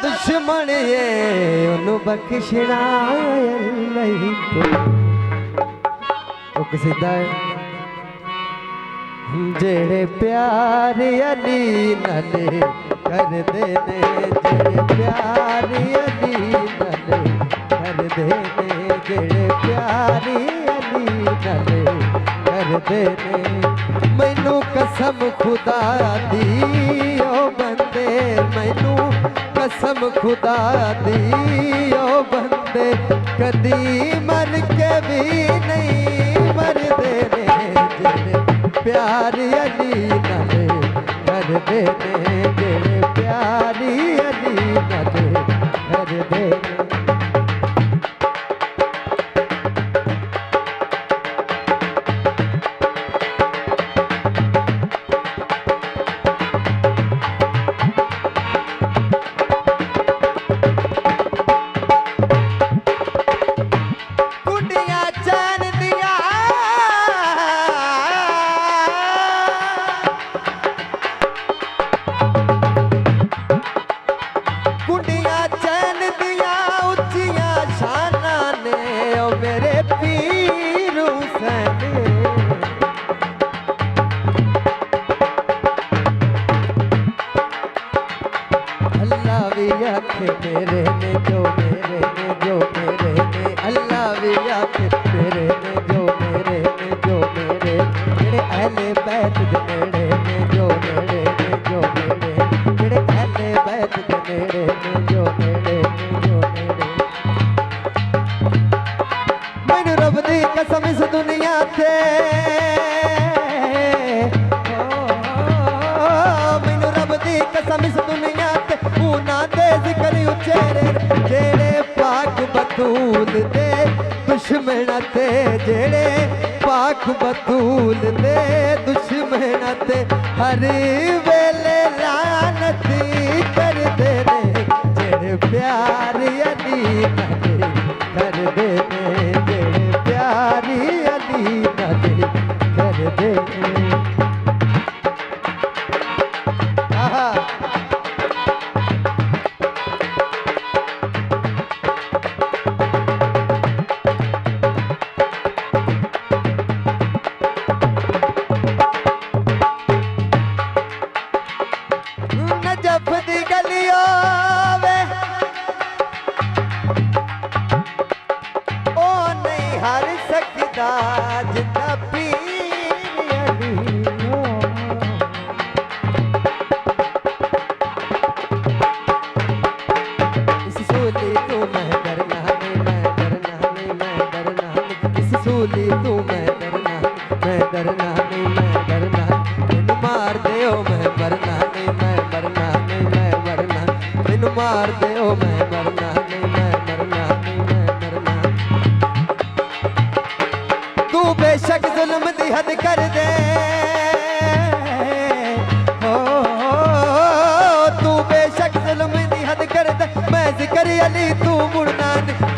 दुश्मन ये उन्हों बख्शना नहीं तो किसीदा जेड़े प्यार अली नाले कर देने जेड़े प्यार अली नाले कर देने जेड़े प्यार अली नाले कर देने मैनू कसम खुदा दी ओ बंदे मैनू कसम खुदा दी ओ बंदे कदी मर के भी नहीं मर देने जेड़े प्यार अली नाले कर देने जेड़े प्यार अली नाले कर देने मेरे ने जो मेरे ने जो मेरे ने अल्लाह भी आखे मेरे ने जो मेरे ने जो मेरे जेड़े अहले बैत दे नेड़े ने जो मेरे ने जो मेरे जेड़े अहले बैत दे नेड़े ने जो मेरे ने जो मेरे मैनू रब दी कसम इस दुनिया ते मैनू रब दी कसम इस दुनिया ते ना दे जिक्र उचेरे जेड़े पाक बतूल दे दुश्मन ते जेड़े पाक बतूल दे दुश्मन ते हर वेले लानती कर दे रे जेड़े प्यार अली नाले कर दे रे जेड़े प्यार अली नाले कर दे रे मार दे ओ मैं मरना नहीं मैं मरना नहीं मैं मरना तू बेशक जुल्म दी हद कर दे तू बेशक जुल्म दी हद कर दे मैं जिक्र अली तू मुड़ना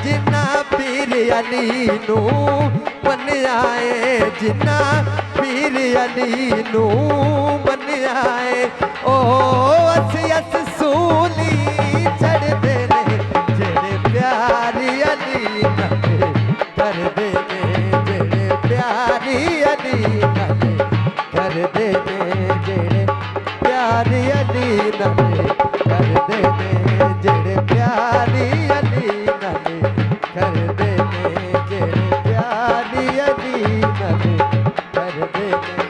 जिन्ना पीर अली नू मन आए जिन्ना पीर अली नू मन आए ओ अस सूली चढ़ दे ने जेड़े प्यार अली नाले कर दे ने जेड़े प्यार अली नाले कर दे ने जेड़े प्यार अली नाले कर दे ने जेड़े प्यार अली नाले कर दे ने जेड़े प्यार अली नाले कर दे ने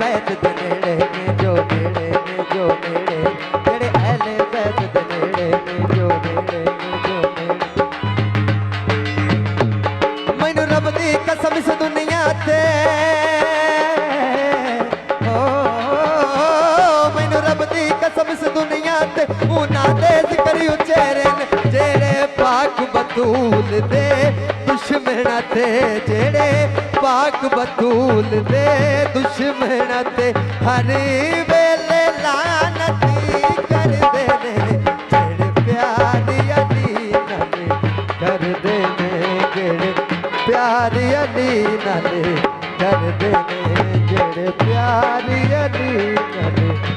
बैत दे नेड़े ने जो नेड़े ने जो नेड़े जेड़े अहले बैत दे नेड़े ने जो नेड़े ने जो नेड़े मैनू रब दी कसम इस दुनिया ते मैनू रब दी कसम इस दुनिया ते उन्हां दे जिक्र उचेरे ने जेड़े पाक बतूल दे दुश्मना ते जेड़े पाक बतूल दे दुश्मना ते हर वेले लानती कर दे ने जेड़े प्यार अली नाले कर दे ने जेड़े प्यार अली नाले कर दे ने जेड़े प्यार अली नाले